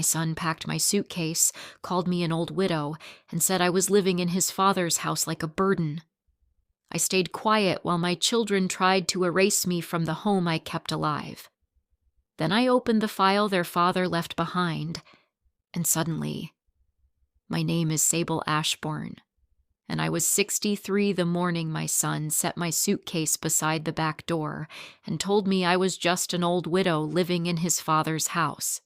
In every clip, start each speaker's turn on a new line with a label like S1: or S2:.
S1: son packed my suitcase, called me an old widow, and said I was living in his father's house like a burden. I stayed quiet while my children tried to erase me from the home I kept alive. Then I opened the file their father left behind, and suddenly, my name is Sable Ashbourne, and I was 63 the morning my son set my suitcase beside the back door and told me I was just an old widow living in his father's house.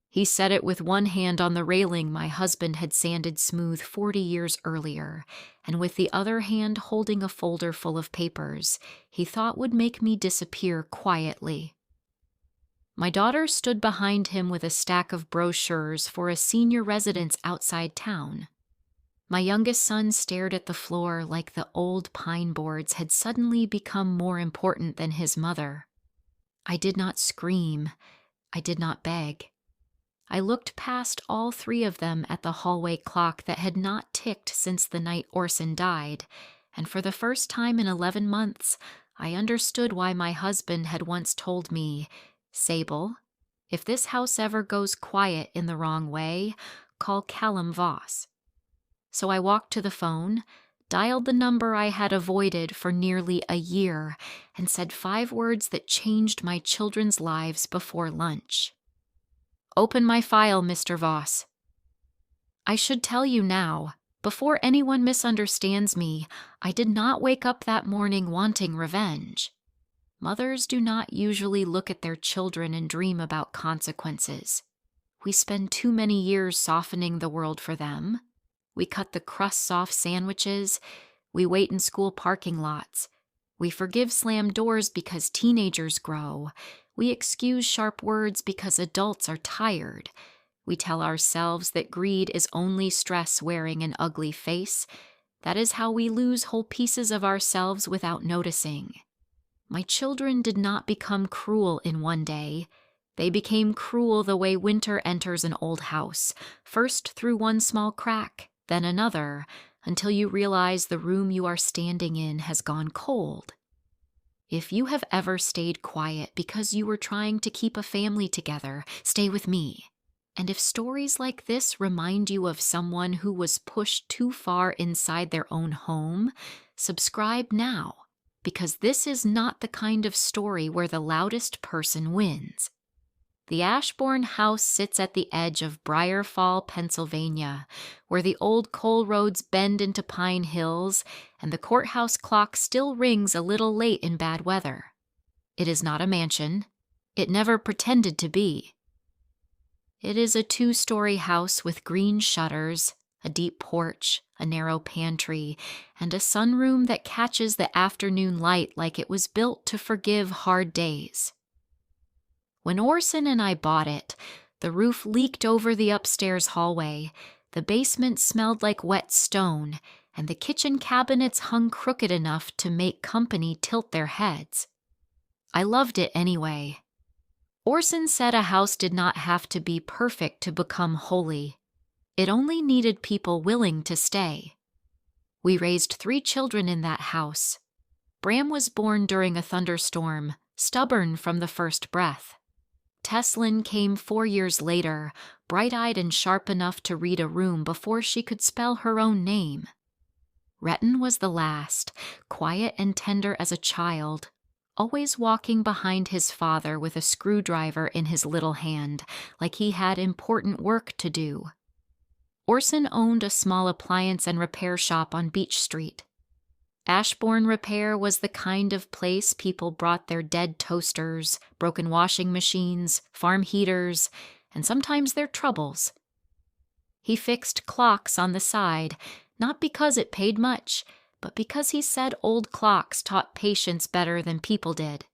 S1: He said it with one hand on the railing my husband had sanded smooth 40 years earlier, and with the other hand holding a folder full of papers he thought would make me disappear quietly. My daughter stood behind him with a stack of brochures for a senior residence outside town. My youngest son stared at the floor like the old pine boards had suddenly become more important than his mother. I did not scream. I did not beg. I looked past all three of them at the hallway clock that had not ticked since the night Orson died, and for the first time in 11 months, I understood why my husband had once told me, "Sable, if this house ever goes quiet in the wrong way, call Callum Voss." So I walked to the phone, dialed the number I had avoided for nearly a year, and said 5 words that changed my children's lives before lunch. "Open my file, Mr. Voss." I should tell you now, before anyone misunderstands me, I did not wake up that morning wanting revenge. Mothers do not usually look at their children and dream about consequences. We spend too many years softening the world for them. We cut the crusts off sandwiches. We wait in school parking lots. We forgive slammed doors because teenagers grow. We excuse sharp words because adults are tired. We tell ourselves that greed is only stress wearing an ugly face. That is how we lose whole pieces of ourselves without noticing. My children did not become cruel in one day. They became cruel the way winter enters an old house, first through one small crack, then another, until you realize the room you are standing in has gone cold. If you have ever stayed quiet because you were trying to keep a family together, stay with me. And if stories like this remind you of someone who was pushed too far inside their own home, subscribe now, because this is not the kind of story where the loudest person wins. The Ashbourne house sits at the edge of Briar Fall, Pennsylvania, where the old coal roads bend into pine hills and the courthouse clock still rings a little late in bad weather. It is not a mansion. It never pretended to be. It is a 2-story house with green shutters, a deep porch, a narrow pantry, and a sunroom that catches the afternoon light like it was built to forgive hard days. When Orson and I bought it, the roof leaked over the upstairs hallway, the basement smelled like wet stone, and the kitchen cabinets hung crooked enough to make company tilt their heads. I loved it anyway. Orson said a house did not have to be perfect to become holy. It only needed people willing to stay. We raised 3 children in that house. Bram was born during a thunderstorm, stubborn from the first breath. Tesslyn came 4 years later, bright-eyed and sharp enough to read a room before she could spell her own name. Rhettan was the last, quiet and tender as a child, always walking behind his father with a screwdriver in his little hand, like he had important work to do. Orson owned a small appliance and repair shop on Beach Street. Ashbourne Repair was the kind of place people brought their dead toasters, broken washing machines, farm heaters, and sometimes their troubles. He fixed clocks on the side, not because it paid much, but because he said old clocks taught patience better than people did.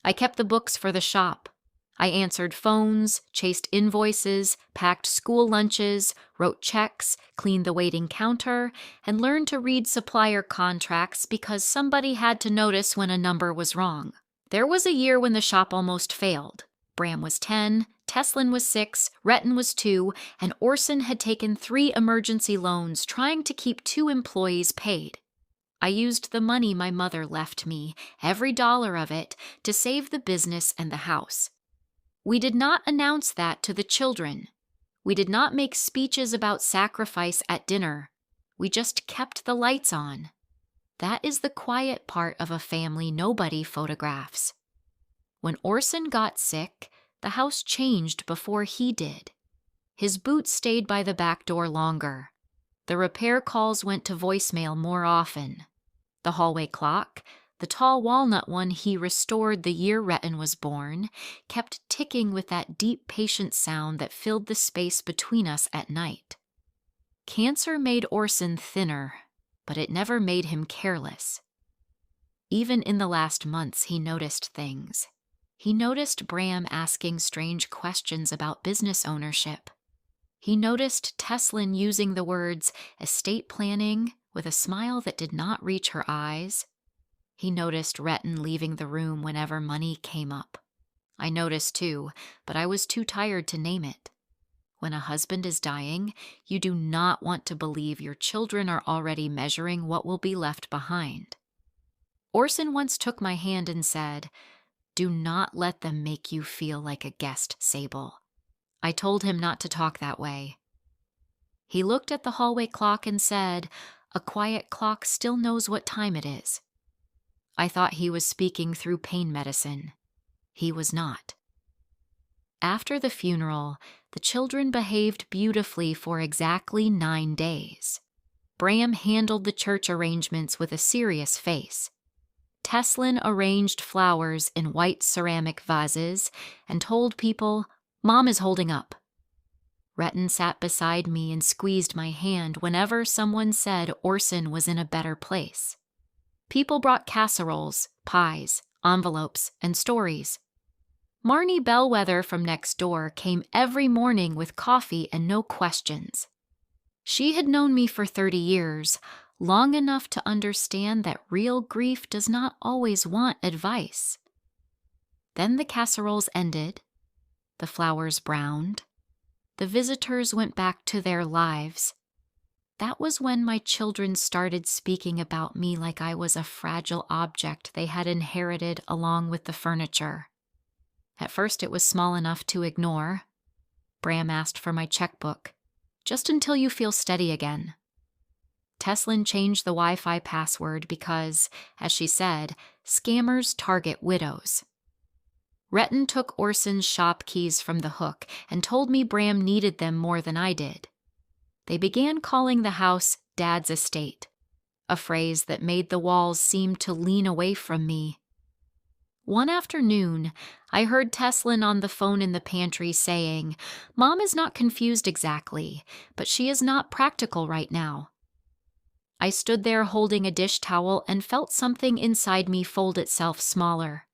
S1: I kept the books for the shop. I answered phones, chased invoices, packed school lunches, wrote checks, cleaned the waiting counter, and learned to read supplier contracts because somebody had to notice when a number was wrong. There was a year when the shop almost failed. Bram was 10, Tesslyn was 6, Rhettan was 2, and Orson had taken 3 emergency loans trying to keep 2 employees paid. I used the money my mother left me, every dollar of it, to save the business and the house. We did not announce that to the children. We did not make speeches about sacrifice at dinner. We just kept the lights on. That is the quiet part of a family nobody photographs. When Orson got sick, the house changed before he did. His boots stayed by the back door longer. The repair calls went to voicemail more often. The hallway clock, the tall walnut one he restored the year Rhettan was born, kept ticking with that deep, patient sound that filled the space between us at night. Cancer made Orson thinner, but it never made him careless. Even in the last months, he noticed things. He noticed Bram asking strange questions about business ownership. He noticed Tesslyn using the words estate planning with a smile that did not reach her eyes. He noticed Rhettan leaving the room whenever money came up. I noticed too, but I was too tired to name it. When a husband is dying, you do not want to believe your children are already measuring what will be left behind. Orson once took my hand and said, "Do not let them make you feel like a guest, Sable." I told him not to talk that way. He looked at the hallway clock and said, "A quiet clock still knows what time it is." I thought he was speaking through pain medicine. He was not. After the funeral, the children behaved beautifully for exactly 9 days. Bram handled the church arrangements with a serious face. Tesslyn arranged flowers in white ceramic vases and told people, "Mom is holding up." Rhettan sat beside me and squeezed my hand whenever someone said Orson was in a better place. People brought casseroles, pies, envelopes, and stories. Marnie Bellwether from next door came every morning with coffee and no questions. She had known me for 30 years, long enough to understand that real grief does not always want advice. Then the casseroles ended, the flowers browned, the visitors went back to their lives. That was when my children started speaking about me like I was a fragile object they had inherited along with the furniture. At first it was small enough to ignore. Bram asked for my checkbook, "Just until you feel steady again." Tesslyn changed the Wi-Fi password because, as she said, scammers target widows. Rhettan took Orson's shop keys from the hook and told me Bram needed them more than I did. They began calling the house Dad's estate, a phrase that made the walls seem to lean away from me. One afternoon, I heard Tesslyn on the phone in the pantry saying, "Mom is not confused exactly, but she is not practical right now." I stood there holding a dish towel and felt something inside me fold itself smaller.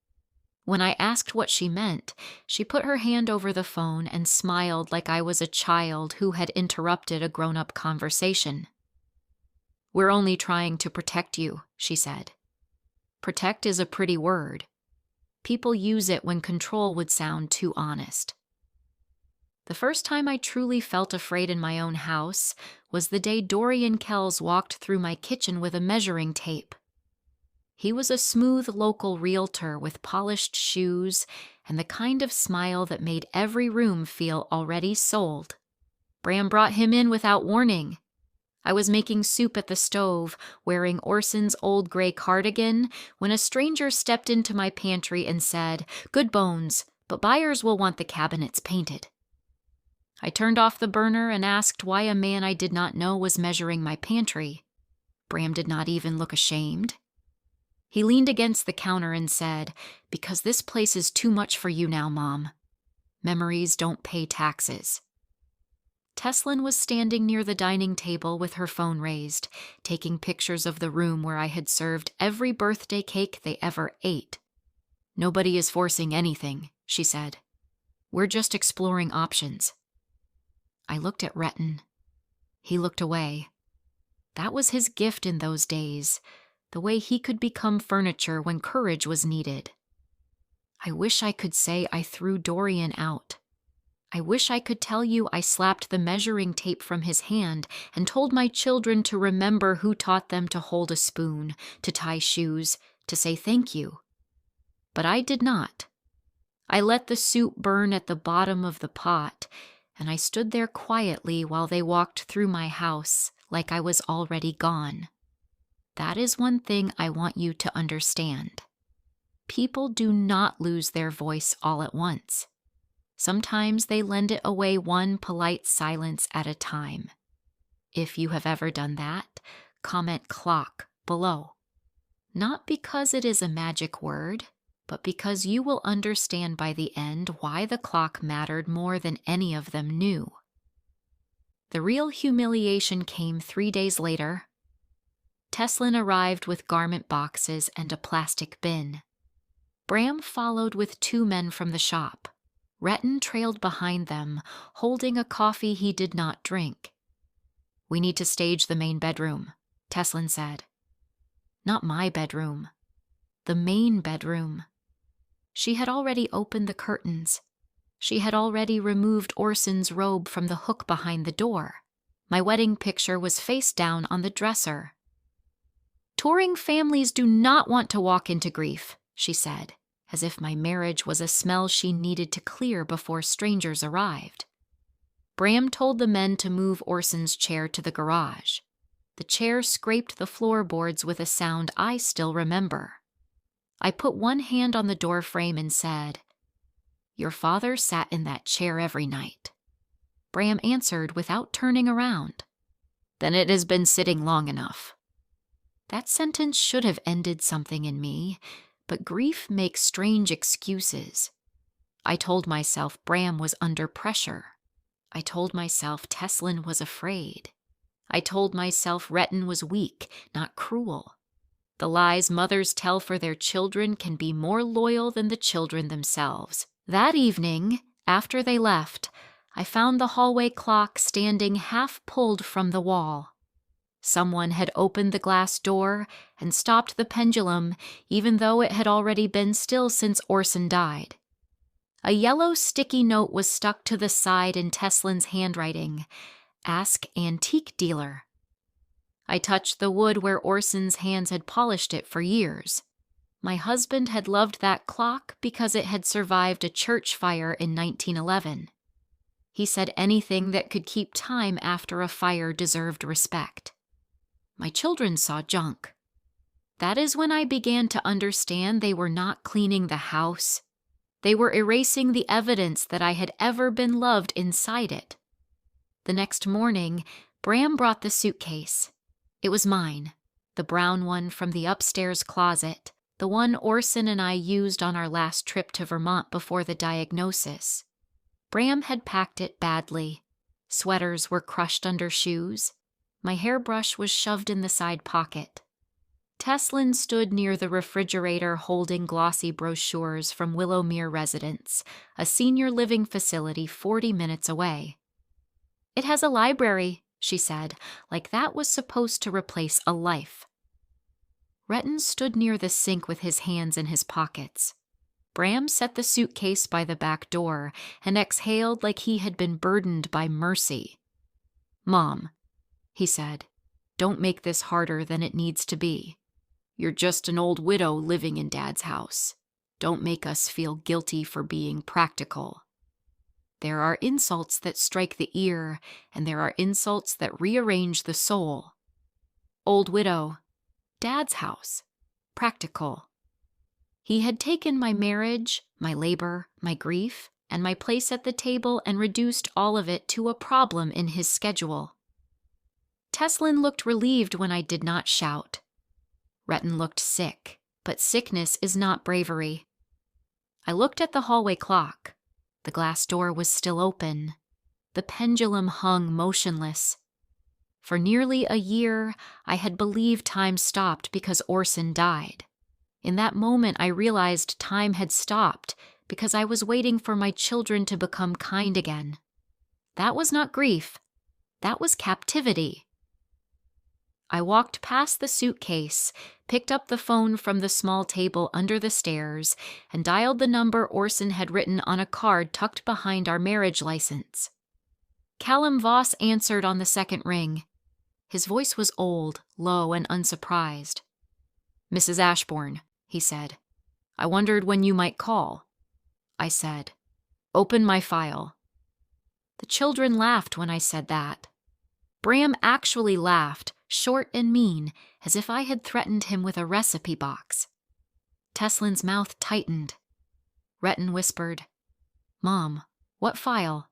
S1: When I asked what she meant, she put her hand over the phone and smiled like I was a child who had interrupted a grown-up conversation. "We're only trying to protect you," she said. Protect is a pretty word. People use it when control would sound too honest. The first time I truly felt afraid in my own house was the day Dorian Kells walked through my kitchen with a measuring tape. He was a smooth local realtor with polished shoes and the kind of smile that made every room feel already sold. Bram brought him in without warning. I was making soup at the stove, wearing Orson's old gray cardigan, when a stranger stepped into my pantry and said, "Good bones, but buyers will want the cabinets painted." I turned off the burner and asked why a man I did not know was measuring my pantry. Bram did not even look ashamed. He leaned against the counter and said, "Because this place is too much for you now, Mom. Memories don't pay taxes." Tesslyn was standing near the dining table with her phone raised, taking pictures of the room where I had served every birthday cake they ever ate. "Nobody is forcing anything," she said. "We're just exploring options." I looked at Rhettan. He looked away. That was his gift in those days, the way he could become furniture when courage was needed. I wish I could say I threw Dorian out. I wish I could tell you I slapped the measuring tape from his hand and told my children to remember who taught them to hold a spoon, to tie shoes, to say thank you. But I did not. I let the soup burn at the bottom of the pot, and I stood there quietly while they walked through my house like I was already gone. That is one thing I want you to understand. People do not lose their voice all at once. Sometimes they lend it away one polite silence at a time. If you have ever done that, comment clock below. Not because it is a magic word, but because you will understand by the end why the clock mattered more than any of them knew. The real humiliation came 3 days later. Tesslyn arrived with garment boxes and a plastic bin. Bram followed with 2 men from the shop. Rhettan trailed behind them, holding a coffee he did not drink. "We need to stage the main bedroom," Tesslyn said. "Not my bedroom. The main bedroom." She had already opened the curtains. She had already removed Orson's robe from the hook behind the door. My wedding picture was face down on the dresser. "Touring families do not want to walk into grief," she said, as if my marriage was a smell she needed to clear before strangers arrived. Bram told the men to move Orson's chair to the garage. The chair scraped the floorboards with a sound I still remember. I put one hand on the door frame and said, "Your father sat in that chair every night." Bram answered without turning around, "Then it has been sitting long enough." That sentence should have ended something in me, but grief makes strange excuses. I told myself Bram was under pressure. I told myself Tesslyn was afraid. I told myself Rhettan was weak, not cruel. The lies mothers tell for their children can be more loyal than the children themselves. That evening, after they left, I found the hallway clock standing half pulled from the wall. Someone had opened the glass door and stopped the pendulum, even though it had already been still since Orson died. A yellow sticky note was stuck to the side in Tesslyn's handwriting. "Ask antique dealer." I touched the wood where Orson's hands had polished it for years. My husband had loved that clock because it had survived a church fire in 1911. He said anything that could keep time after a fire deserved respect. My children saw junk. That is when I began to understand they were not cleaning the house. They were erasing the evidence that I had ever been loved inside it. The next morning, Bram brought the suitcase. It was mine, the brown one from the upstairs closet, the one Orson and I used on our last trip to Vermont before the diagnosis. Bram had packed it badly. Sweaters were crushed under shoes. My hairbrush was shoved in the side pocket. Tesslyn stood near the refrigerator holding glossy brochures from Willowmere Residence, a senior living facility 40 minutes away. "It has a library," she said, like that was supposed to replace a life. Rhettan stood near the sink with his hands in his pockets. Bram set the suitcase by the back door and exhaled like he had been burdened by mercy. "Mom," he said, "don't make this harder than it needs to be. You're just an old widow living in Dad's house. Don't make us feel guilty for being practical. There are insults that strike the ear, and there are insults that rearrange the soul. Old widow, Dad's house, practical." He had taken my marriage, my labor, my grief, and my place at the table and reduced all of it to a problem in his schedule. Tesslyn looked relieved when I did not shout. Rhettan looked sick, but sickness is not bravery. I looked at the hallway clock. The glass door was still open. The pendulum hung motionless. For nearly a year, I had believed time stopped because Orson died. In that moment, I realized time had stopped because I was waiting for my children to become kind again. That was not grief. That was captivity. I walked past the suitcase, picked up the phone from the small table under the stairs, and dialed the number Orson had written on a card tucked behind our marriage license. Callum Voss answered on the second ring. His voice was old, low, and unsurprised. "Mrs. Ashbourne," he said. "I wondered when you might call." I said. "Open my file." The children laughed when I said that. Bram actually laughed, short and mean, as if I had threatened him with a recipe box. Tesslyn's mouth tightened. Rhettan whispered, "Mom, what file?"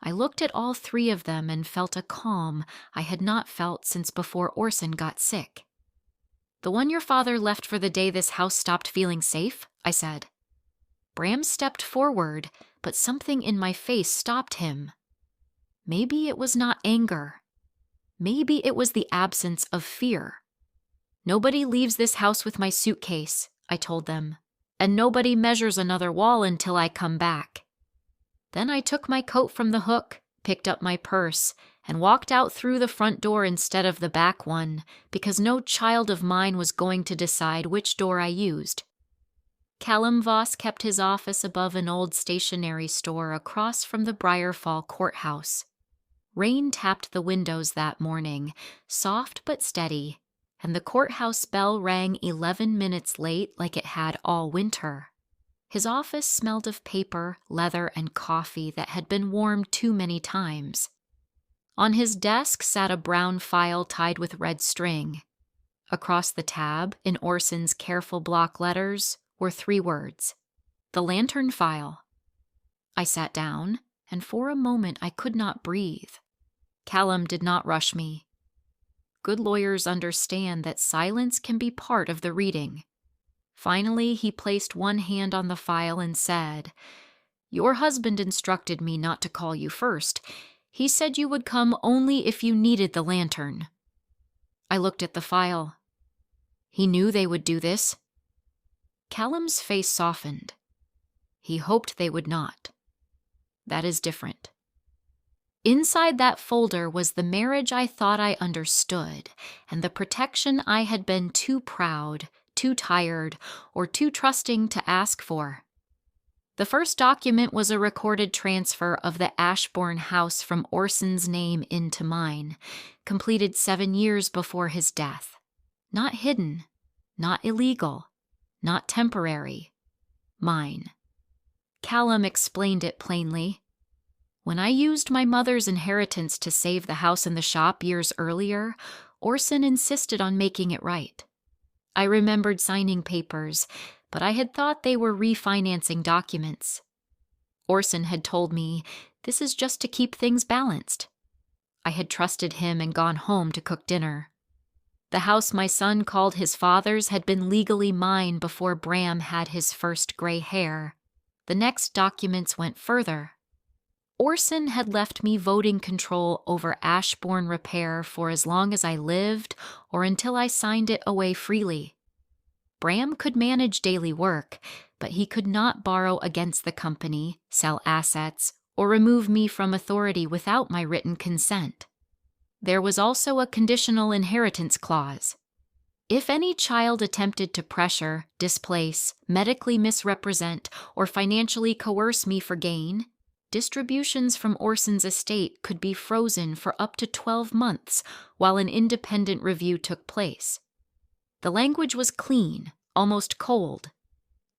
S1: I looked at all three of them and felt a calm I had not felt since before Orson got sick. "The one your father left for the day this house stopped feeling safe?" I said. Bram stepped forward, but something in my face stopped him. Maybe it was not anger. Maybe it was the absence of fear. "Nobody leaves this house with my suitcase," I told them, "and nobody measures another wall until I come back." Then I took my coat from the hook, picked up my purse, and walked out through the front door instead of the back one, because no child of mine was going to decide which door I used. Callum Voss kept his office above an old stationery store across from the Briarfall courthouse. Rain tapped the windows that morning, soft but steady, and the courthouse bell rang 11 minutes late like it had all winter. His office smelled of paper, leather, and coffee that had been warmed too many times. On his desk sat a brown file tied with red string. Across the tab, in Orson's careful block letters, were 3 words: "The Lantern File." I sat down, and for a moment I could not breathe. Callum did not rush me. Good lawyers understand that silence can be part of the reading. Finally, he placed one hand on the file and said, "Your husband instructed me not to call you first. He said you would come only if you needed the lantern." I looked at the file. He knew they would do this. Callum's face softened. He hoped they would not. That is different. Inside that folder was the marriage I thought I understood, and the protection I had been too proud, too tired, or too trusting to ask for. The first document was a recorded transfer of the Ashbourne house from Orson's name into mine, completed 7 years before his death. Not hidden, not illegal, not temporary. Mine. Callum explained it plainly. When I used my mother's inheritance to save the house and the shop years earlier, Orson insisted on making it right. I remembered signing papers, but I had thought they were refinancing documents. Orson had told me, "This is just to keep things balanced." I had trusted him and gone home to cook dinner. The house my son called his father's had been legally mine before Bram had his first gray hair. The next documents went further. Orson had left me voting control over Ashbourne Repair for as long as I lived or until I signed it away freely. Bram could manage daily work, but he could not borrow against the company, sell assets, or remove me from authority without my written consent. There was also a conditional inheritance clause. If any child attempted to pressure, displace, medically misrepresent, or financially coerce me for gain, distributions from Orson's estate could be frozen for up to 12 months while an independent review took place. The language was clean, almost cold.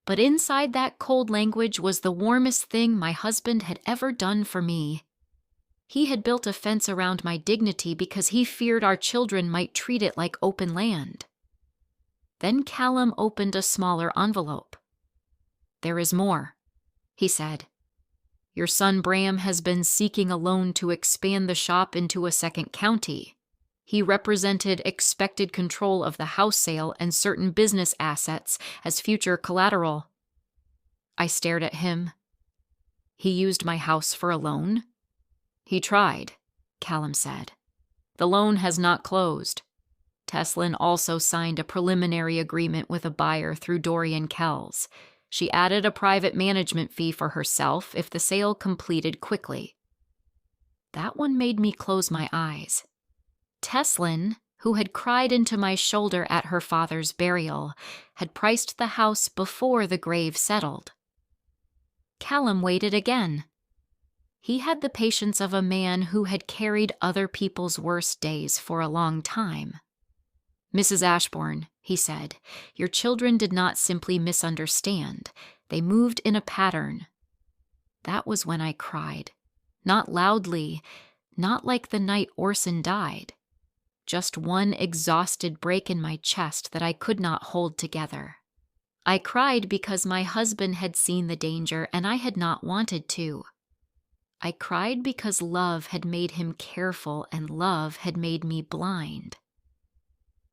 S1: But inside that cold language was the warmest thing my husband had ever done for me. He had built a fence around my dignity because he feared our children might treat it like open land. Then Callum opened a smaller envelope. "There is more," he said. "Your son Bram has been seeking a loan to expand the shop into a second county. He represented expected control of the house sale and certain business assets as future collateral." I stared at him. "He used my house for a loan?" "He tried," Callum said. "The loan has not closed. Tesslyn also signed a preliminary agreement with a buyer through Dorian Kells. She added a private management fee for herself if the sale completed quickly." That one made me close my eyes. Tesslyn, who had cried into my shoulder at her father's burial, had priced the house before the grave settled. Callum waited again. He had the patience of a man who had carried other people's worst days for a long time. "Mrs. Ashbourne," he said, "your children did not simply misunderstand. They moved in a pattern. That was when I cried. Not loudly, not like the night Orson died. Just one exhausted break in my chest that I could not hold together. I cried because my husband had seen the danger and I had not wanted to. I cried because love had made him careful and love had made me blind.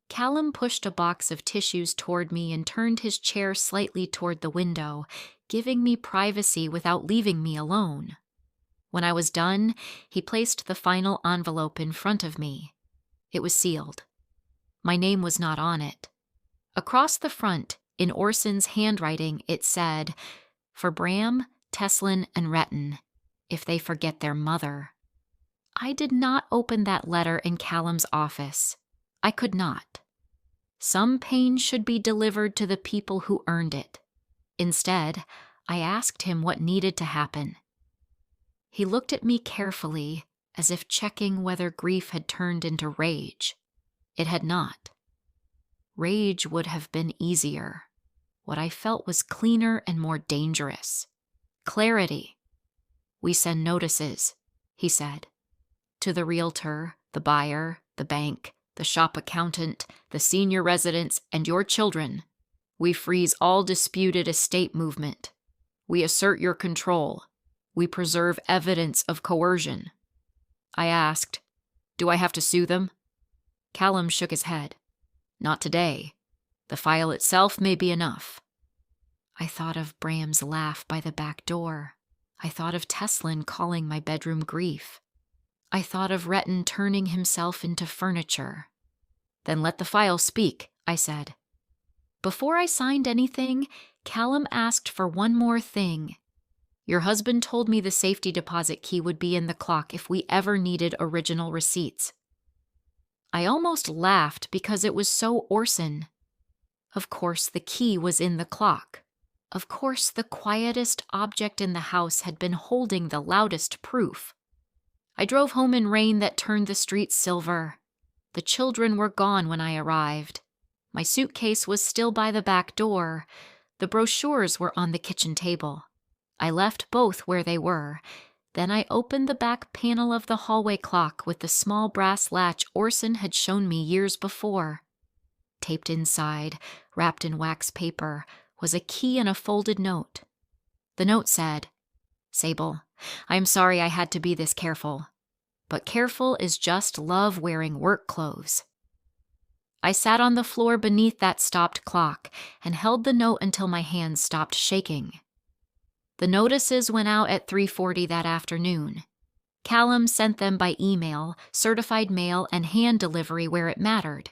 S1: Callum pushed a box of tissues toward me and turned his chair slightly toward the window, giving me privacy without leaving me alone. When I was done, he placed the final envelope in front of me. It was sealed. My name was not on it. Across the front, in Orson's handwriting, it said, "For Bram, Tesslyn, and Rhettan, if they forget their mother." I did not open that letter in Callum's office. I could not. Some pain should be delivered to the people who earned it. Instead, I asked him what needed to happen. He looked at me carefully, as if checking whether grief had turned into rage. It had not. Rage would have been easier. What I felt was cleaner and more dangerous. Clarity. "We send notices," he said, "to the realtor, the buyer, the bank, the shop accountant, the senior residents, and your children. We freeze all disputed estate movement. We assert your control. We preserve evidence of coercion." I asked, "Do I have to sue them?" Callum shook his head. "Not today. The file itself may be enough." I thought of Bram's laugh by the back door. I thought of Tesslyn calling my bedroom grief. I thought of Rhettan turning himself into furniture. "Then let the file speak," I said. Before I signed anything, Callum asked for one more thing. "Your husband told me the safety deposit key would be in the clock if we ever needed original receipts." I almost laughed because it was so Orson. Of course, the key was in the clock. Of course, the quietest object in the house had been holding the loudest proof. I drove home in rain that turned the streets silver. The children were gone when I arrived. My suitcase was still by the back door. The brochures were on the kitchen table. I left both where they were. Then I opened the back panel of the hallway clock with the small brass latch Orson had shown me years before. Taped inside, wrapped in wax paper, was a key and a folded note. The note said, "Sable, I'm sorry I had to be this careful, but careful is just love wearing work clothes." I sat on the floor beneath that stopped clock and held the note until my hands stopped shaking. The notices went out at 3:40 that afternoon. Callum sent them by email, certified mail, and hand delivery where it mattered.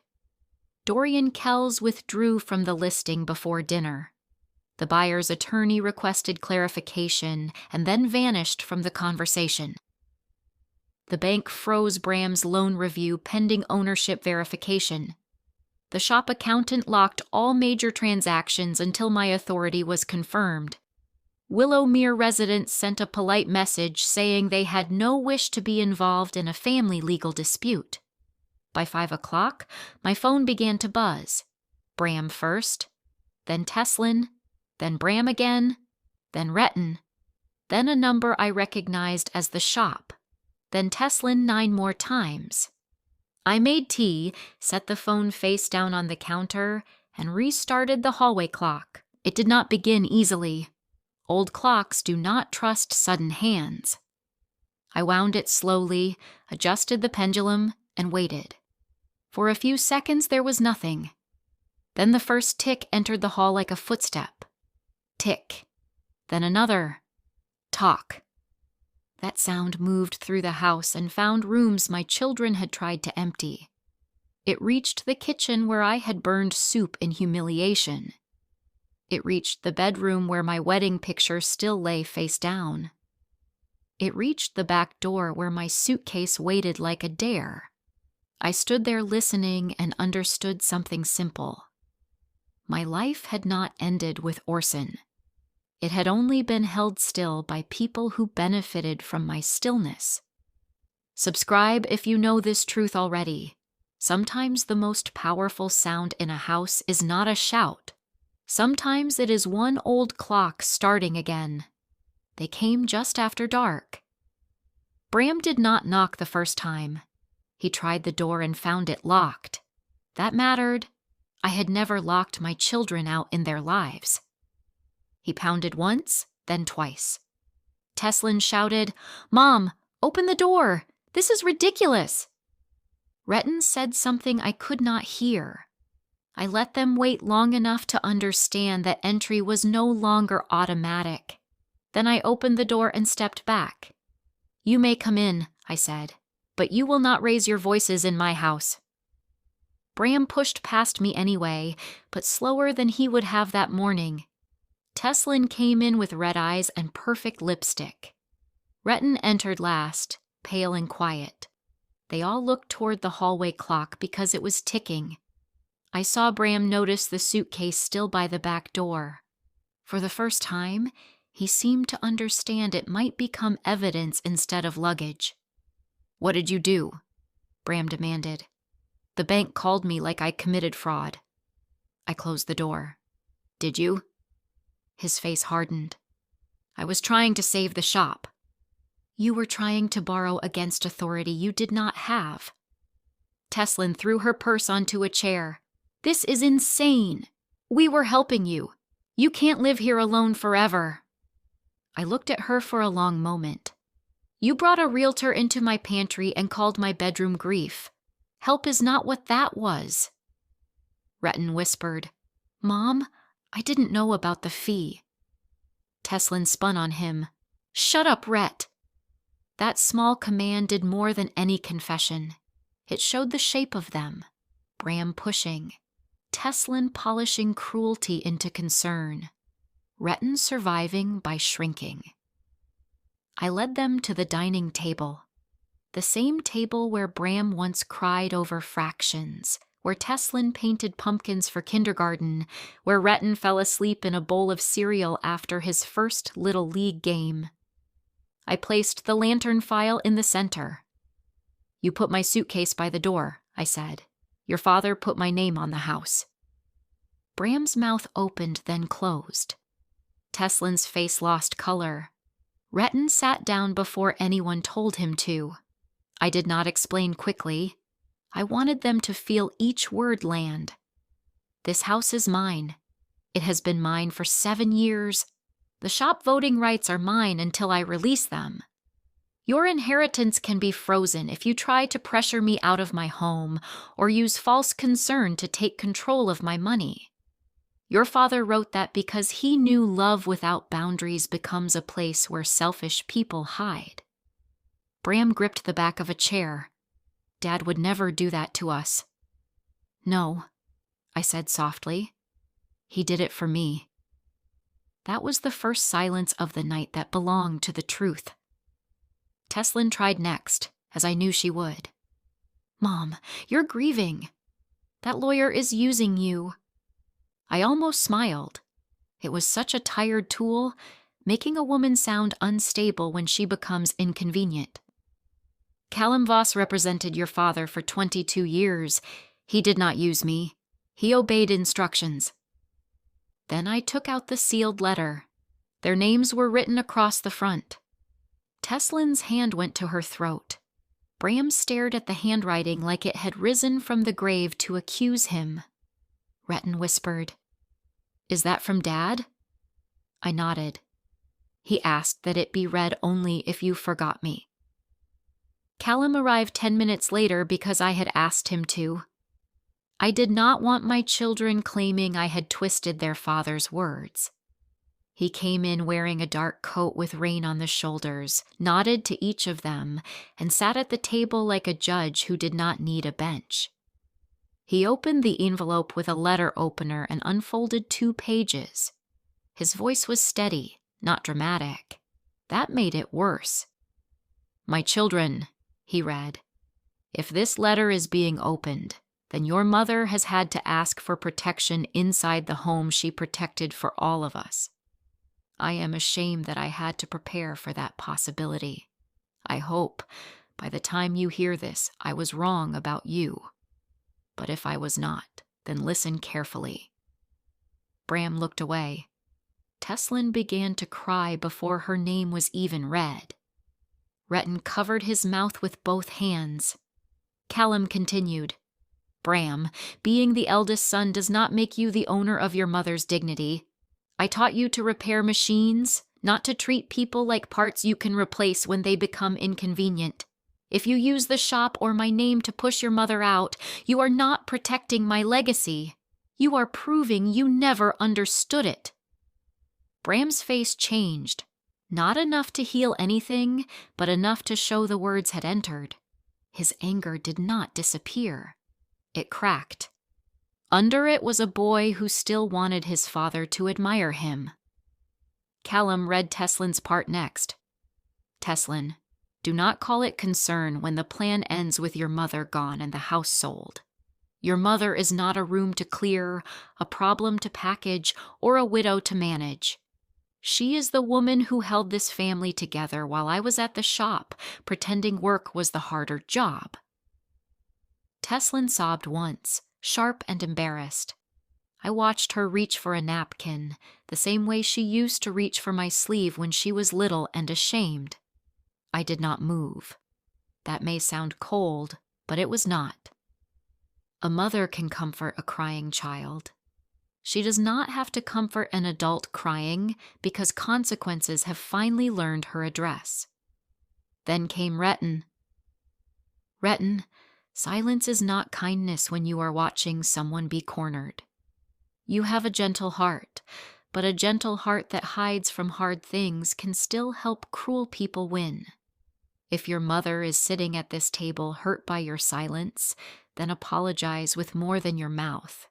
S1: Dorian Kells withdrew from the listing before dinner. The buyer's attorney requested clarification and then vanished from the conversation. The bank froze Bram's loan review pending ownership verification. The shop accountant locked all major transactions until my authority was confirmed. Willowmere residents sent a polite message saying they had no wish to be involved in a family legal dispute. By 5 o'clock, my phone began to buzz. Bram first, then Tesslyn, then Bram again, then Rhettan, then a number I recognized as the shop, then Tesslyn 9 more times. I made tea, set the phone face down on the counter, and restarted the hallway clock. It did not begin easily. Old clocks do not trust sudden hands. I wound it slowly, adjusted the pendulum, and waited. For a few seconds there was nothing. Then the first tick entered the hall like a footstep. Tick. Then another. Talk. That sound moved through the house and found rooms my children had tried to empty. It reached the kitchen where I had burned soup in humiliation. It reached the bedroom where my wedding picture still lay face down. It reached the back door where my suitcase waited like a dare. I stood there listening and understood something simple. My life had not ended with Orson. It had only been held still by people who benefited from my stillness. Subscribe if you know this truth already. Sometimes the most powerful sound in a house is not a shout. Sometimes it is one old clock starting again. They came just after dark. Bram did not knock the first time. He tried the door and found it locked. That mattered. I had never locked my children out in their lives. He pounded once, then twice. Tesslyn shouted, "Mom, open the door! This is ridiculous!" Rhettan said something I could not hear. I let them wait long enough to understand that entry was no longer automatic. Then I opened the door and stepped back. "You may come in," I said, "but you will not raise your voices in my house." Bram pushed past me anyway, but slower than he would have that morning. Tesslyn came in with red eyes and perfect lipstick. Rhettan entered last, pale and quiet. They all looked toward the hallway clock because it was ticking. I saw Bram notice the suitcase still by the back door. For the first time, he seemed to understand it might become evidence instead of luggage. "What did you do?" Bram demanded. "The bank called me like I committed fraud." I closed the door. "Did you?" His face hardened. "I was trying to save the shop." "You were trying to borrow against authority you did not have." Tesslyn threw her purse onto a chair. "This is insane. We were helping you. You can't live here alone forever." I looked at her for a long moment. "You brought a realtor into my pantry and called my bedroom grief. Help is not what that was." Rhettan whispered, "Mom, I didn't know about the fee." Tesslyn spun on him. "Shut up, Rhett." That small command did more than any confession. It showed the shape of them. Bram pushing. Tesslyn polishing cruelty into concern. Rhettan surviving by shrinking. I led them to the dining table. The same table where Bram once cried over fractions, where Tesslyn painted pumpkins for kindergarten, where Rhettan fell asleep in a bowl of cereal after his first Little League game. I placed the lantern file in the center. "You put my suitcase by the door," I said. "Your father put my name on the house." Bram's mouth opened, then closed. Tesslyn's face lost color. Rhettan sat down before anyone told him to. I did not explain quickly. I wanted them to feel each word land. "This house is mine. It has been mine for 7 years. The shop voting rights are mine until I release them. Your inheritance can be frozen if you try to pressure me out of my home or use false concern to take control of my money. Your father wrote that because he knew love without boundaries becomes a place where selfish people hide." Bram gripped the back of a chair. "Dad would never do that to us." "No," I said softly. "He did it for me." That was the first silence of the night that belonged to the truth. Tesslyn tried next, as I knew she would. "Mom, you're grieving. That lawyer is using you." I almost smiled. It was such a tired tool, making a woman sound unstable when she becomes inconvenient. "Callum Voss represented your father for 22 years. He did not use me. He obeyed instructions." Then I took out the sealed letter. Their names were written across the front. Tesslyn's hand went to her throat. Bram stared at the handwriting like it had risen from the grave to accuse him. Rhettan whispered, "Is that from Dad?" I nodded. "He asked that it be read only if you forgot me." Callum arrived 10 minutes later because I had asked him to. I did not want my children claiming I had twisted their father's words. He came in wearing a dark coat with rain on the shoulders, nodded to each of them, and sat at the table like a judge who did not need a bench. He opened the envelope with a letter opener and unfolded 2 pages. His voice was steady, not dramatic. That made it worse. "My children," he read, "if this letter is being opened, then your mother has had to ask for protection inside the home she protected for all of us. I am ashamed that I had to prepare for that possibility. I hope, by the time you hear this, I was wrong about you. But if I was not, then listen carefully. Bram looked away. Tesslyn began to cry before her name was even read. Rhettan covered his mouth with both hands. Callum continued, Bram, being the eldest son does not make you the owner of your mother's dignity. I taught you to repair machines, not to treat people like parts you can replace when they become inconvenient. If you use the shop or my name to push your mother out, you are not protecting my legacy. You are proving you never understood it. Bram's face changed, not enough to heal anything, but enough to show the words had entered. His anger did not disappear. It cracked. Under it was a boy who still wanted his father to admire him. Callum read Tesslyn's part next. Tesslyn, do not call it concern when the plan ends with your mother gone and the house sold. Your mother is not a room to clear, a problem to package, or a widow to manage. She is the woman who held this family together while I was at the shop, pretending work was the harder job. Tesslyn sobbed once, sharp and embarrassed. I watched her reach for a napkin, the same way she used to reach for my sleeve when she was little and ashamed. I did not move. That may sound cold, but it was not. A mother can comfort a crying child. She does not have to comfort an adult crying because consequences have finally learned her address. Then came Rhettan. Rhettan, silence is not kindness when you are watching someone be cornered. You have a gentle heart, but a gentle heart that hides from hard things can still help cruel people win. If your mother is sitting at this table hurt by your silence, then apologize with more than your mouth.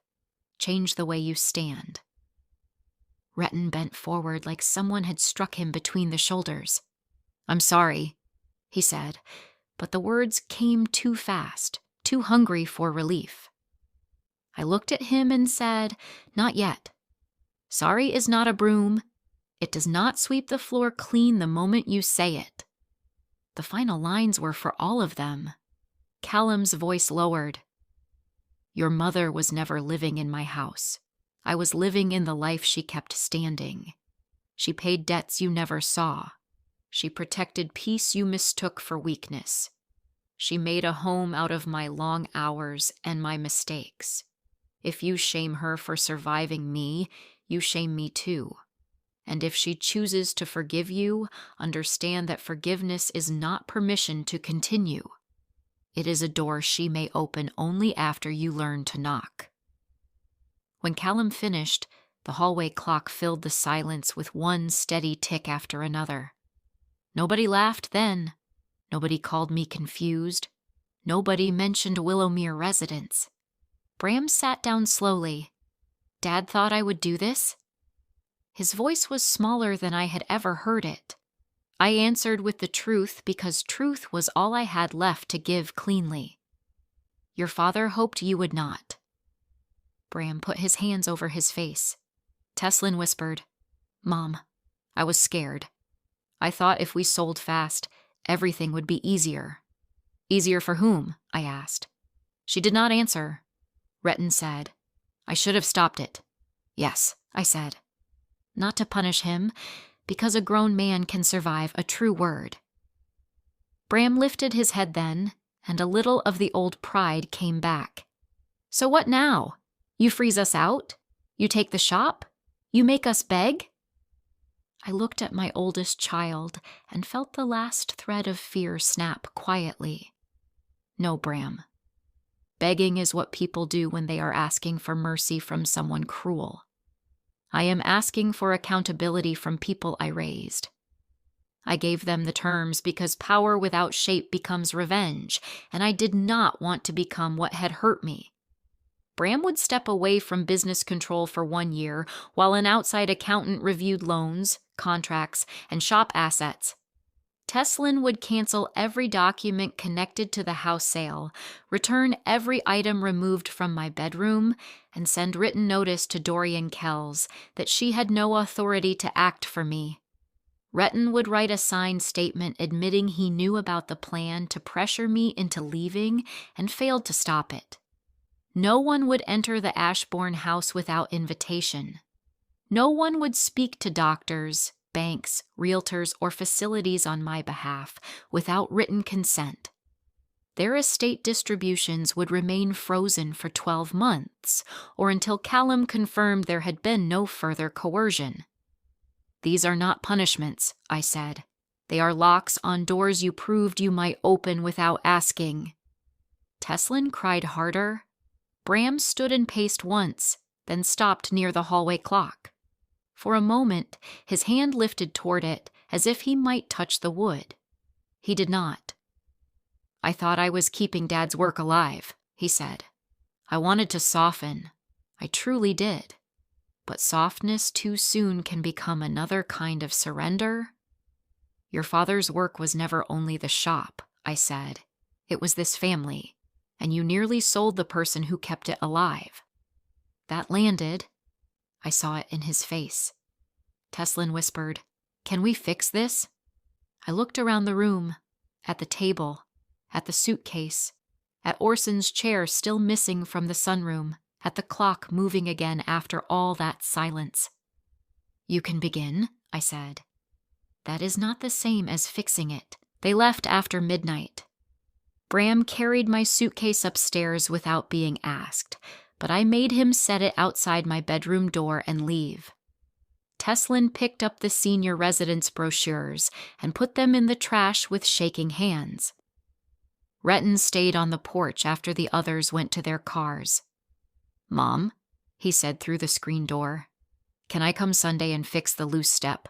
S1: Change the way you stand. Rhettan bent forward like someone had struck him between the shoulders. I'm sorry, he said, but the words came too fast, too hungry for relief. I looked at him and said, not yet. Sorry is not a broom. It does not sweep the floor clean the moment you say it. The final lines were for all of them. Callum's voice lowered. Your mother was never living in my house. I was living in the life she kept standing. She paid debts you never saw. She protected peace you mistook for weakness. She made a home out of my long hours and my mistakes. If you shame her for surviving me, you shame me too. And if she chooses to forgive you, understand that forgiveness is not permission to continue. It is a door she may open only after you learn to knock. When Callum finished, the hallway clock filled the silence with one steady tick after another. Nobody laughed then. Nobody called me confused. Nobody mentioned Willowmere residence. Bram sat down slowly. Dad thought I would do this? His voice was smaller than I had ever heard it. I answered with the truth because truth was all I had left to give cleanly. Your father hoped you would not. Bram put his hands over his face. Tesslyn whispered, Mom, I was scared. I thought if we sold fast, everything would be easier. Easier for whom? I asked. She did not answer. Rhettan said, I should have stopped it. Yes, I said. Not to punish him, because a grown man can survive a true word. Bram lifted his head then, and a little of the old pride came back. So what now? You freeze us out? You take the shop? You make us beg? I looked at my oldest child and felt the last thread of fear snap quietly. No, Bram. Begging is what people do when they are asking for mercy from someone cruel. I am asking for accountability from people I raised. I gave them the terms because power without shape becomes revenge, and I did not want to become what had hurt me. Bram would step away from business control for 1 year while an outside accountant reviewed loans, contracts, and shop assets. Tesslyn would cancel every document connected to the house sale, return every item removed from my bedroom, and send written notice to Dorian Kells that she had no authority to act for me. Rhettan would write a signed statement admitting he knew about the plan to pressure me into leaving and failed to stop it. No one would enter the Ashbourne house without invitation. No one would speak to doctors, banks, realtors, or facilities on my behalf without written consent. Their estate distributions would remain frozen for 12 months, or until Callum confirmed there had been no further coercion. "These are not punishments," I said. "They are locks on doors you proved you might open without asking." Tesslyn cried harder. Bram stood and paced once, then stopped near the hallway clock. For a moment, his hand lifted toward it, as if he might touch the wood. He did not. "I thought I was keeping Dad's work alive," he said. "I wanted to soften. I truly did. But softness too soon can become another kind of surrender." "Your father's work was never only the shop," I said. "It was this family, and you nearly sold the person who kept it alive." That landed. I saw it in his face. Tesslyn whispered, "Can we fix this?" I looked around the room, at the table, at the suitcase, at Orson's chair still missing from the sunroom, at the clock moving again after all that silence. "You can begin," I said. "That is not the same as fixing it." They left after midnight. Bram carried my suitcase upstairs without being asked, but I made him set it outside my bedroom door and leave. Tesslyn picked up the senior residence brochures and put them in the trash with shaking hands. Rhettan stayed on the porch after the others went to their cars. "Mom," he said through the screen door, "can I come Sunday and fix the loose step?"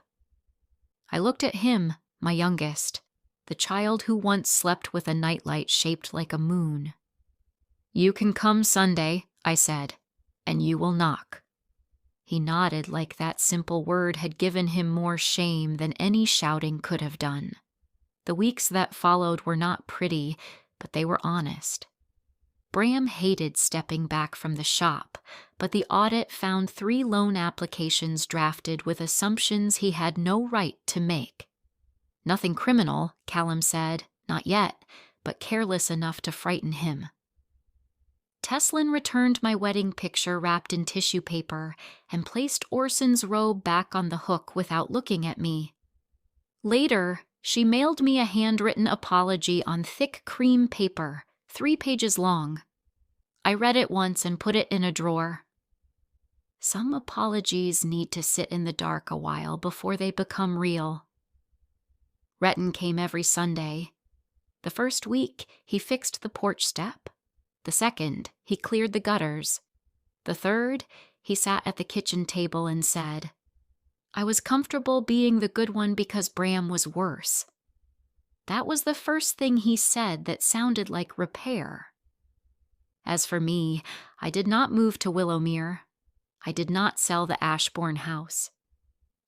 S1: I looked at him, my youngest, the child who once slept with a nightlight shaped like a moon. "You can come Sunday," I said, "and you will knock." He nodded like that simple word had given him more shame than any shouting could have done. The weeks that followed were not pretty, but they were honest. Bram hated stepping back from the shop, but the audit found 3 loan applications drafted with assumptions he had no right to make. Nothing criminal, Callum said, not yet, but careless enough to frighten him. Tesslyn returned my wedding picture wrapped in tissue paper and placed Orson's robe back on the hook without looking at me. Later, she mailed me a handwritten apology on thick cream paper, 3 pages long. I read it once and put it in a drawer. Some apologies need to sit in the dark a while before they become real. Rhettan came every Sunday. The first week, he fixed the porch step. The second, he cleared the gutters. The third, he sat at the kitchen table and said, "I was comfortable being the good one because Bram was worse." That was the first thing he said that sounded like repair. As for me, I did not move to Willowmere. I did not sell the Ashbourne house.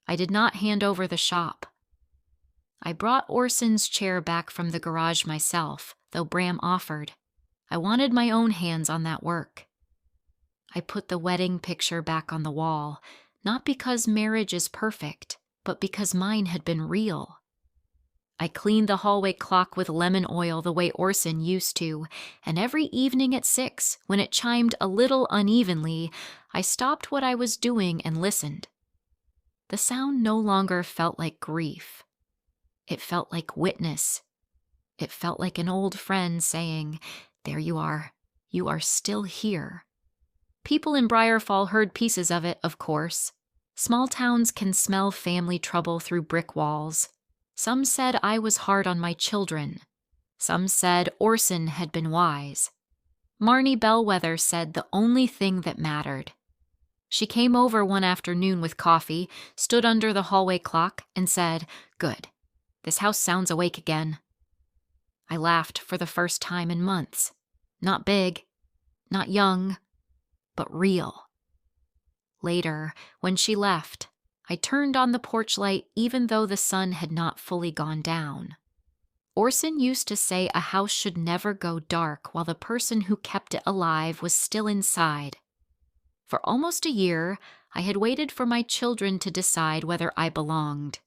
S1: I did not hand over the shop. I brought Orson's chair back from the garage myself, though Bram offered. I wanted my own hands on that work. I put the wedding picture back on the wall, not because marriage is perfect, but because mine had been real. I cleaned the hallway clock with lemon oil the way Orson used to, and every evening at 6, when it chimed a little unevenly, I stopped what I was doing and listened. The sound no longer felt like grief. It felt like witness. It felt like an old friend saying, "There you are still here." People in Briarfall heard pieces of it, of course. Small towns can smell family trouble through brick walls. Some said I was hard on my children. Some said Orson had been wise. Marnie Bellwether said the only thing that mattered. She came over one afternoon with coffee, stood under the hallway clock, and said, "Good. This house sounds awake again." I laughed for the first time in months. Not big, not young, but real. Later, when she left, I turned on the porch light even though the sun had not fully gone down. Orson used to say a house should never go dark while the person who kept it alive was still inside. For almost a year, I had waited for my children to decide whether I belonged.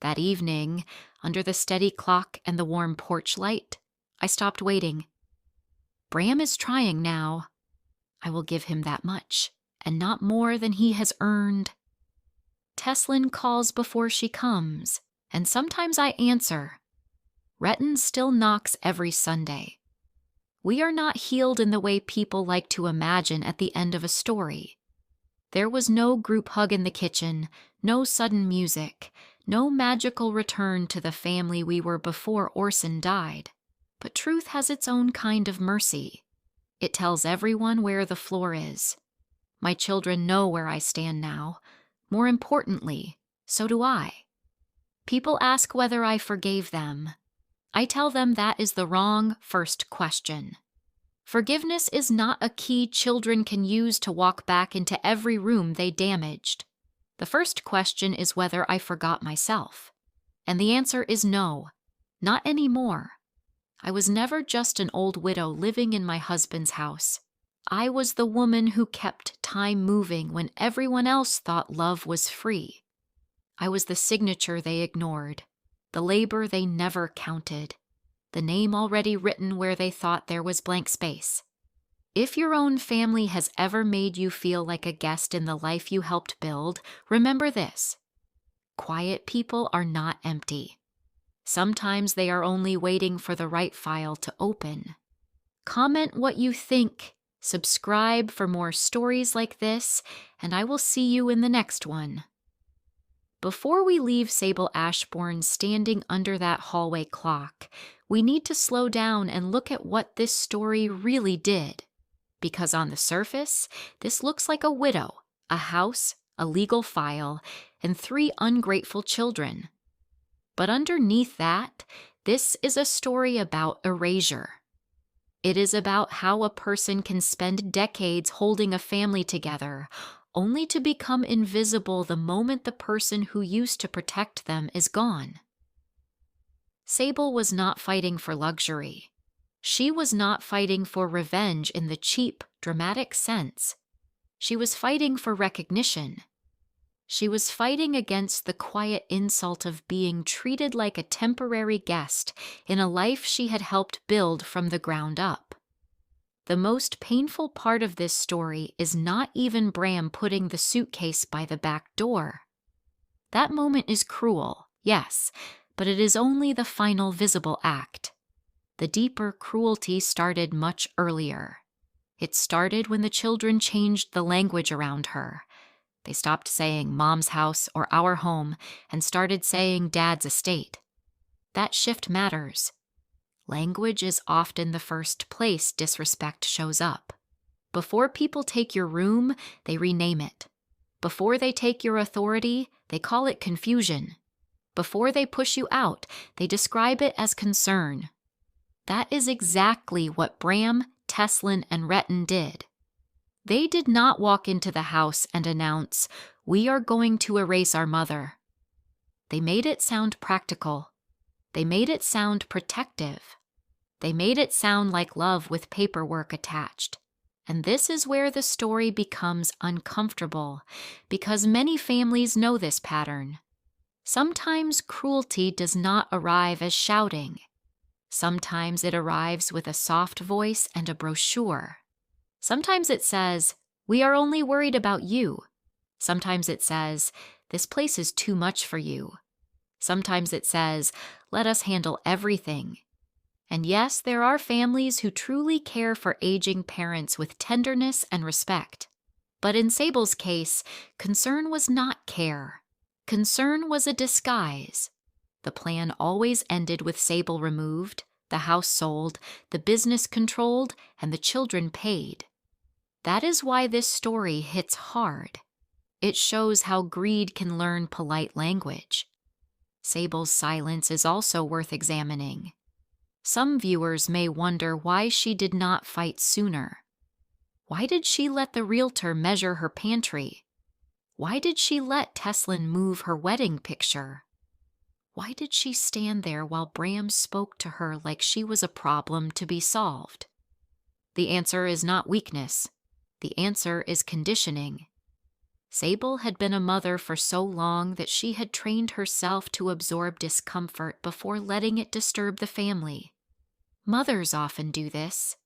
S1: That evening, under the steady clock and the warm porch light, I stopped waiting. Bram is trying now. I will give him that much, and not more than he has earned. Tesslyn calls before she comes, and sometimes I answer. Rhettan still knocks every Sunday. We are not healed in the way people like to imagine at the end of a story. There was no group hug in the kitchen, no sudden music, no magical return to the family we were before Orson died. But truth has its own kind of mercy. It tells everyone where the floor is. My children know where I stand now. More importantly, so do I. People ask whether I forgave them. I tell them that is the wrong first question. Forgiveness is not a key children can use to walk back into every room they damaged. The first question is whether I forgot myself. And the answer is no, not anymore. I was never just an old widow living in my husband's house. I was the woman who kept time moving when everyone else thought love was free. I was the signature they ignored, the labor they never counted, the name already written where they thought there was blank space. If your own family has ever made you feel like a guest in the life you helped build, remember this. Quiet people are not empty. Sometimes they are only waiting for the right file to open. Comment what you think, subscribe for more stories like this, and I will see you in the next one. Before we leave Sable Ashbourne standing under that hallway clock, we need to slow down and look at what this story really did. Because on the surface, this looks like a widow, a house, a legal file, and 3 ungrateful children. But underneath that, this is a story about erasure. It is about how a person can spend decades holding a family together, only to become invisible the moment the person who used to protect them is gone. Sable was not fighting for luxury. She was not fighting for revenge in the cheap, dramatic sense. She was fighting for recognition. She was fighting against the quiet insult of being treated like a temporary guest in a life she had helped build from the ground up. The most painful part of this story is not even Bram putting the suitcase by the back door. That moment is cruel, yes, but it is only the final visible act. The deeper cruelty started much earlier. It started when the children changed the language around her. They stopped saying Mom's house or our home and started saying Dad's estate. That shift matters. Language is often the first place disrespect shows up. Before people take your room, they rename it. Before they take your authority, they call it confusion. Before they push you out, they describe it as concern. That is exactly what Bram, Tesslyn, and Rhettan did. They did not walk into the house and announce, "We are going to erase our mother." They made it sound practical. They made it sound protective. They made it sound like love with paperwork attached. And this is where the story becomes uncomfortable, because many families know this pattern. Sometimes cruelty does not arrive as shouting. Sometimes it arrives with a soft voice and a brochure. Sometimes it says, "We are only worried about you." Sometimes it says, "This place is too much for you." Sometimes it says, "Let us handle everything." And yes, there are families who truly care for aging parents with tenderness and respect. But in Sable's case, concern was not care. Concern was a disguise. The plan always ended with Sable removed, the house sold, the business controlled, and the children paid. That is why this story hits hard. It shows how greed can learn polite language. Sable's silence is also worth examining. Some viewers may wonder why she did not fight sooner. Why did she let the realtor measure her pantry? Why did she let Tesslyn move her wedding picture? Why did she stand there while Bram spoke to her like she was a problem to be solved? The answer is not weakness. The answer is conditioning. Sable had been a mother for so long that she had trained herself to absorb discomfort before letting it disturb the family. Mothers often do this.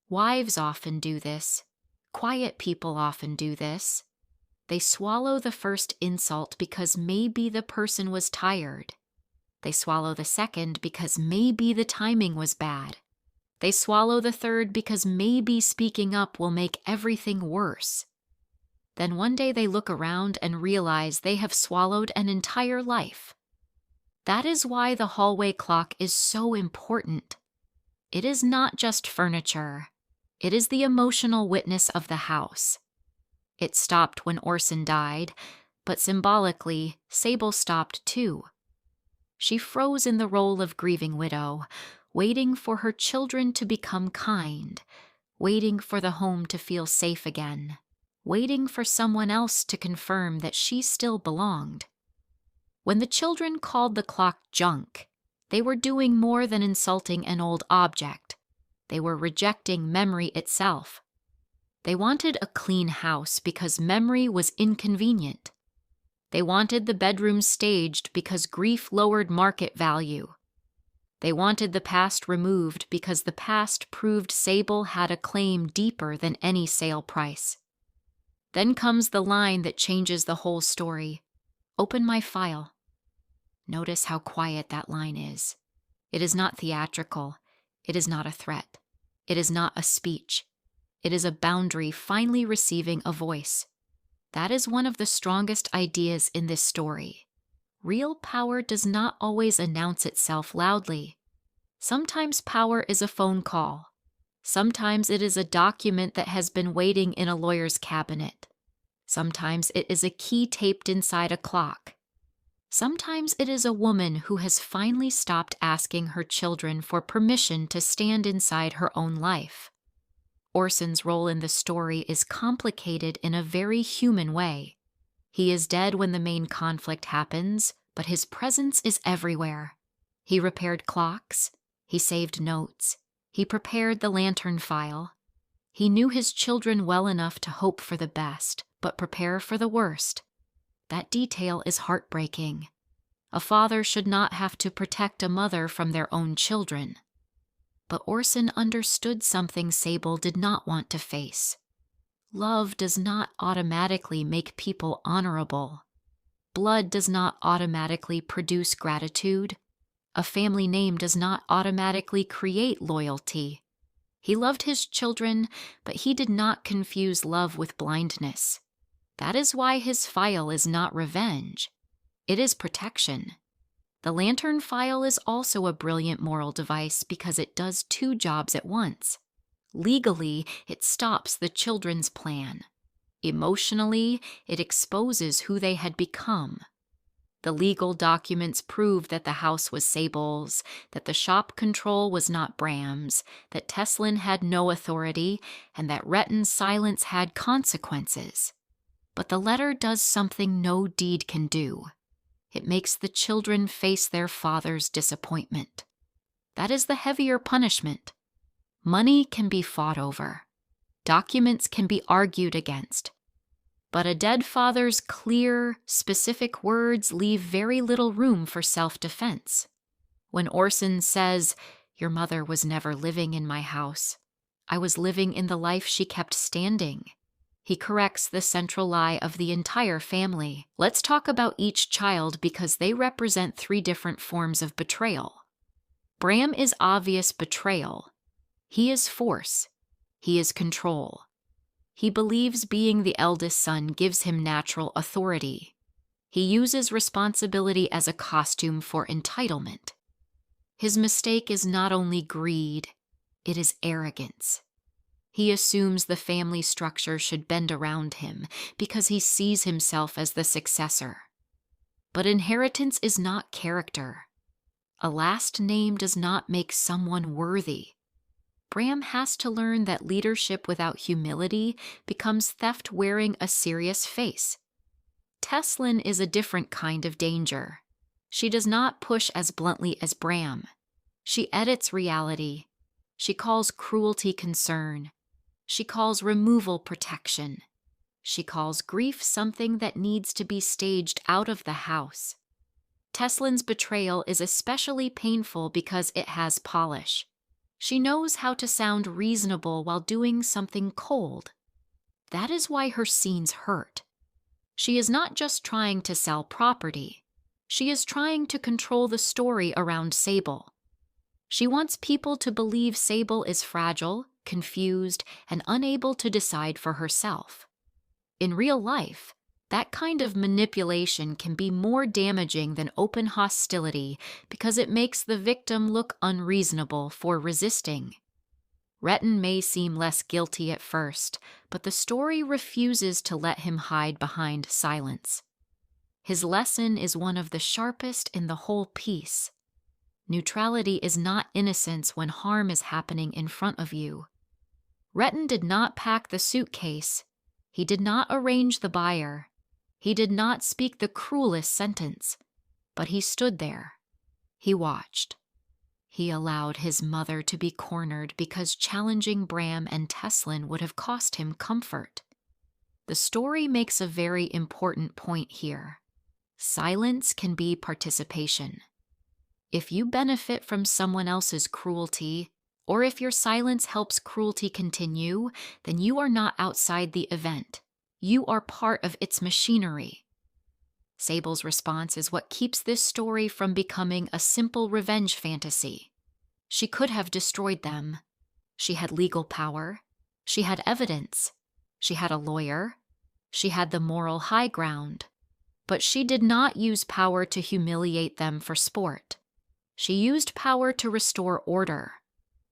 S1: Wives often do this. Quiet people often do this. They swallow the first insult because maybe the person was tired. They swallow the second because maybe the timing was bad. They swallow the third because maybe speaking up will make everything worse. Then one day they look around and realize they have swallowed an entire life. That is why the hallway clock is so important. It is not just furniture. It is the emotional witness of the house. It stopped when Orson died, but symbolically, Sable stopped too. She froze in the role of grieving widow, waiting for her children to become kind, waiting for the home to feel safe again, waiting for someone else to confirm that she still belonged. When the children called the clock junk, they were doing more than insulting an old object. They were rejecting memory itself. They wanted a clean house because memory was inconvenient. They wanted the bedroom staged because grief lowered market value. They wanted the past removed because the past proved Sable had a claim deeper than any sale price. Then comes the line that changes the whole story. Open my file. Notice how quiet that line is. It is not theatrical. It is not a threat. It is not a speech. It is a boundary finally receiving a voice. That is one of the strongest ideas in this story. Real power does not always announce itself loudly. Sometimes power is a phone call. Sometimes it is a document that has been waiting in a lawyer's cabinet. Sometimes it is a key taped inside a clock. Sometimes it is a woman who has finally stopped asking her children for permission to stand inside her own life. Orson's role in the story is complicated in a very human way. He is dead when the main conflict happens, but his presence is everywhere. He repaired clocks. He saved notes. He prepared the lantern file. He knew his children well enough to hope for the best, but prepare for the worst. That detail is heartbreaking. A father should not have to protect a mother from their own children. But Orson understood something Sable did not want to face. Love does not automatically make people honorable. Blood does not automatically produce gratitude. A family name does not automatically create loyalty. He loved his children, but he did not confuse love with blindness. That is why his file is not revenge. It is protection. The lantern file is also a brilliant moral device because it does two jobs at once. Legally, it stops the children's plan. Emotionally, it exposes who they had become. The legal documents prove that the house was Sable's, that the shop control was not Bram's, that Tesslyn had no authority, and that Rhettan's silence had consequences. But the letter does something no deed can do. It makes the children face their father's disappointment. That is the heavier punishment. Money can be fought over. Documents can be argued against. But a dead father's clear, specific words leave very little room for self-defense. When Orson says, "Your mother was never living in my house. I was living in the life she kept standing," he corrects the central lie of the entire family. Let's talk about each child because they represent three different forms of betrayal. Bram is obvious betrayal. He is force. He is control. He believes being the eldest son gives him natural authority. He uses responsibility as a costume for entitlement. His mistake is not only greed, it is arrogance. He assumes the family structure should bend around him because he sees himself as the successor. But inheritance is not character. A last name does not make someone worthy. Bram has to learn that leadership without humility becomes theft wearing a serious face. Tesslyn is a different kind of danger. She does not push as bluntly as Bram. She edits reality. She calls cruelty concern. She calls removal protection. She calls grief something that needs to be staged out of the house. Tesslyn's betrayal is especially painful because it has polish. She knows how to sound reasonable while doing something cold. That is why her scenes hurt. She is not just trying to sell property. She is trying to control the story around Sable. She wants people to believe Sable is fragile, confused, and unable to decide for herself. In real life, that kind of manipulation can be more damaging than open hostility because it makes the victim look unreasonable for resisting. Rhettan may seem less guilty at first, but the story refuses to let him hide behind silence. His lesson is one of the sharpest in the whole piece. Neutrality is not innocence when harm is happening in front of you. Rhettan did not pack the suitcase. He did not arrange the buyer. He did not speak the cruelest sentence. But he stood there. He watched. He allowed his mother to be cornered because challenging Bram and Tesslyn would have cost him comfort. The story makes a very important point here. Silence can be participation. If you benefit from someone else's cruelty, or if your silence helps cruelty continue, then you are not outside the event. You are part of its machinery. Sable's response is what keeps this story from becoming a simple revenge fantasy. She could have destroyed them. She had legal power. She had evidence. She had a lawyer. She had the moral high ground. But she did not use power to humiliate them for sport. She used power to restore order.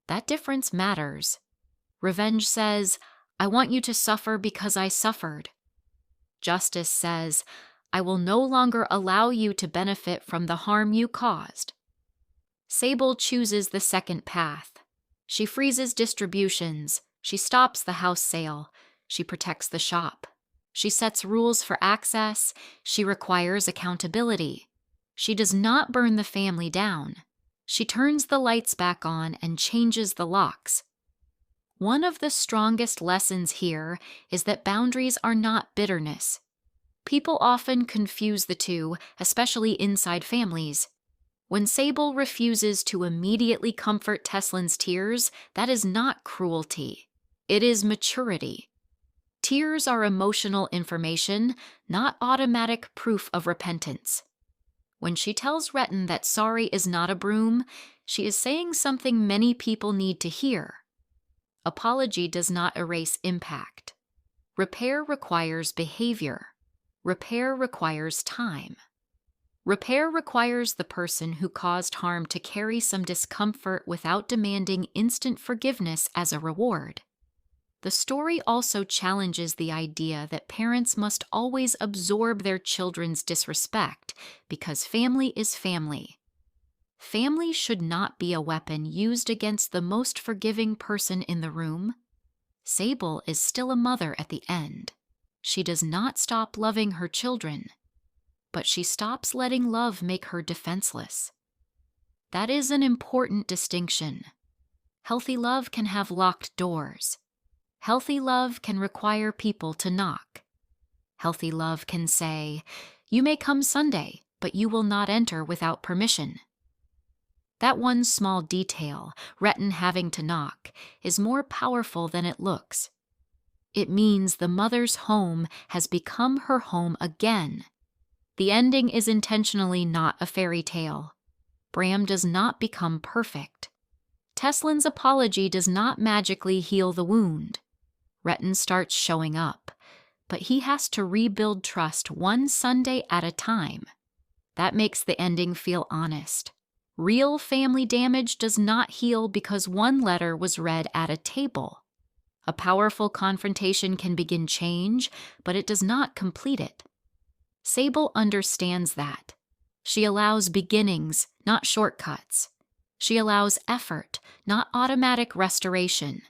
S1: That difference matters. Revenge says, I want you to suffer because I suffered. Justice says, I will no longer allow you to benefit from the harm you caused. Sable chooses the second path. She freezes distributions. She stops the house sale. She protects the shop. She sets rules for access. She requires accountability. She does not burn the family down. She turns the lights back on and changes the locks. One of the strongest lessons here is that boundaries are not bitterness. People often confuse the two, especially inside families. When Sable refuses to immediately comfort Tesslyn's tears, that is not cruelty. It is maturity. Tears are emotional information, not automatic proof of repentance. When she tells Rhettan that sorry is not a broom, she is saying something many people need to hear. Apology does not erase impact. Repair requires behavior. Repair requires time. Repair requires the person who caused harm to carry some discomfort without demanding instant forgiveness as a reward. The story also challenges the idea that parents must always absorb their children's disrespect because family is family. Family should not be a weapon used against the most forgiving person in the room. Sable is still a mother at the end. She does not stop loving her children, but she stops letting love make her defenseless. That is an important distinction. Healthy love can have locked doors. Healthy love can require people to knock. Healthy love can say, you may come Sunday, but you will not enter without permission. That one small detail, Rhettan having to knock, is more powerful than it looks. It means the mother's home has become her home again. The ending is intentionally not a fairy tale. Bram does not become perfect. Tesslyn's apology does not magically heal the wound. Rhettan starts showing up, but he has to rebuild trust one Sunday at a time. That makes the ending feel honest. Real family damage does not heal because one letter was read at a table. A powerful confrontation can begin change, but it does not complete it. Sable understands that. She allows beginnings, not shortcuts. She allows effort, not automatic restoration.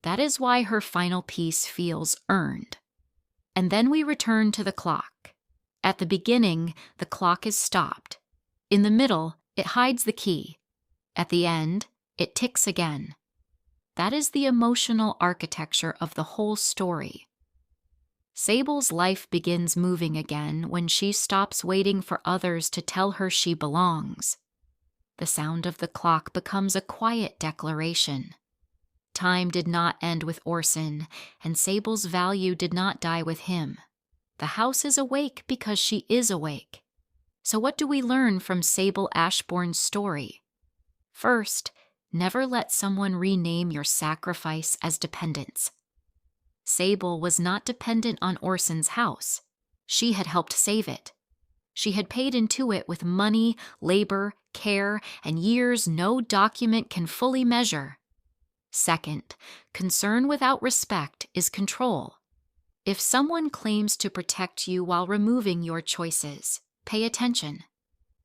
S1: That is why her final piece feels earned. And then we return to the clock. At the beginning, the clock is stopped. In the middle, it hides the key. At the end, it ticks again. That is the emotional architecture of the whole story. Sable's life begins moving again when she stops waiting for others to tell her she belongs. The sound of the clock becomes a quiet declaration. Time did not end with Orson, and Sable's value did not die with him. The house is awake because she is awake. So what do we learn from Sable Ashbourne's story? First, never let someone rename your sacrifice as dependence. Sable was not dependent on Orson's house. She had helped save it. She had paid into it with money, labor, care, and years no document can fully measure. Second, concern without respect is control. If someone claims to protect you while removing your choices, pay attention.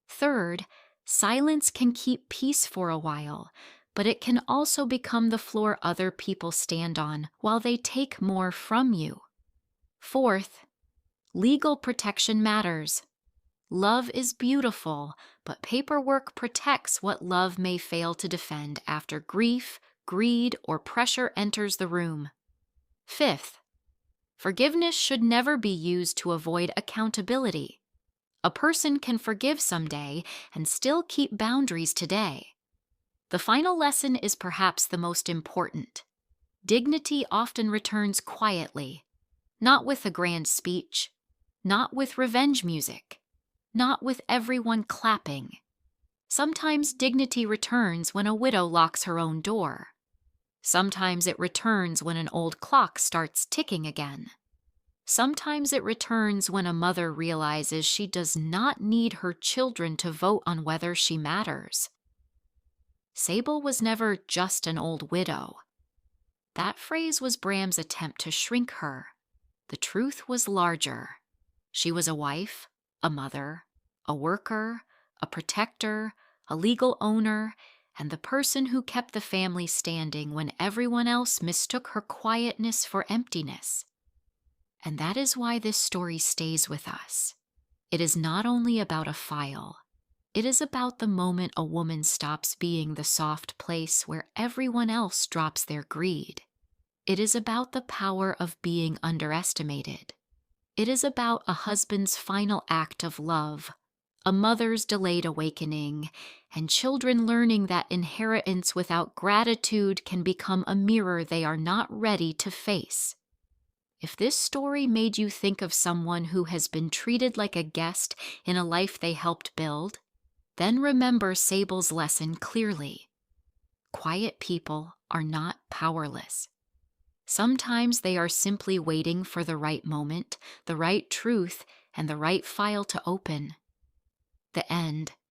S1: Third, silence can keep peace for a while, but it can also become the floor other people stand on while they take more from you. Fourth, legal protection matters. Love is beautiful, but paperwork protects what love may fail to defend after grief, greed, or pressure enters the room. Fifth, forgiveness should never be used to avoid accountability. A person can forgive someday and still keep boundaries today. The final lesson is perhaps the most important. Dignity often returns quietly, not with a grand speech, not with revenge music, not with everyone clapping. Sometimes dignity returns when a widow locks her own door. Sometimes it returns when an old clock starts ticking again. Sometimes it returns when a mother realizes she does not need her children to vote on whether she matters. Sable was never just an old widow. That phrase was Bram's attempt to shrink her. The truth was larger. She was a wife, a mother, a worker, a protector, a legal owner, and the person who kept the family standing when everyone else mistook her quietness for emptiness. And that is why this story stays with us. It is not only about a file. It is about the moment a woman stops being the soft place where everyone else drops their greed. It is about the power of being underestimated. It is about a husband's final act of love, a mother's delayed awakening, and children learning that inheritance without gratitude can become a mirror they are not ready to face. If this story made you think of someone who has been treated like a guest in a life they helped build, then remember Sable's lesson clearly. Quiet people are not powerless. Sometimes they are simply waiting for the right moment, the right truth, and the right file to open. The end